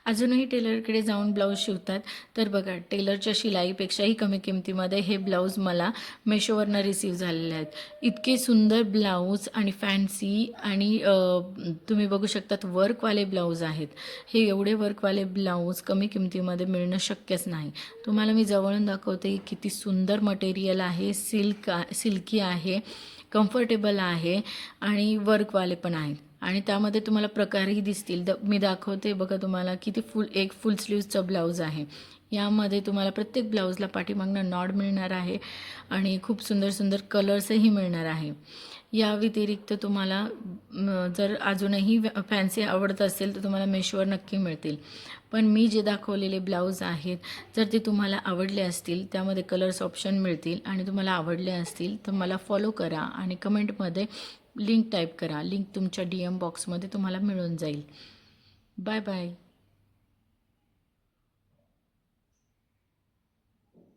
अजूनही टेलरकडे जाऊन ब्लाऊज शिवतात, तर बघा टेलरच्या शिलाईपेक्षाही कमी किमतीमध्ये हे ब्लाऊज मला मेशोवरनं रिसीव्ह झालेले आहेत. इतके सुंदर ब्लाऊज आणि फॅन्सी आणि तुम्ही बघू शकतात वर्कवाले ब्लाऊज आहेत. हे एवढे वर्कवाले ब्लाऊज कमी किमतीमध्ये मिळणं शक्यच नाही. तुम्हाला मी जवळून दाखवते किती सुंदर मटेरियल आहे, सिल्की आहे, कम्फर्टेबल आहे आणि वर्कवाले पण आहेत आणि त्यामध्ये तुम्हाला प्रकारही दिसतील. मी दाखवते बघा तुम्हाला किती एक फुल स्लीव्हचं ब्लाऊज आहे. यामध्ये तुम्हाला प्रत्येक ब्लाऊजला पाठीमागनं नॉड मिळणार आहे आणि खूप सुंदर सुंदर कलर्सही मिळणार आहे. या व्यतिरिक्त तुम्हाला जर अजूनही फॅन्सी आवडत असेल तर तुम्हाला मेशोवर नक्की मिळतील. पण मी जे दाखवलेले ब्लाऊज आहेत, जर ते तुम्हाला आवडले असतील, त्यामध्ये कलर्स ऑप्शन मिळतील आणि तुम्हाला आवडले असतील तर मला फॉलो करा आणि कमेंटमध्ये लिंक टाईप करा. लिंक तुमच्या DM बॉक्समध्ये तुम्हाला मिळून जाईल. Bye bye.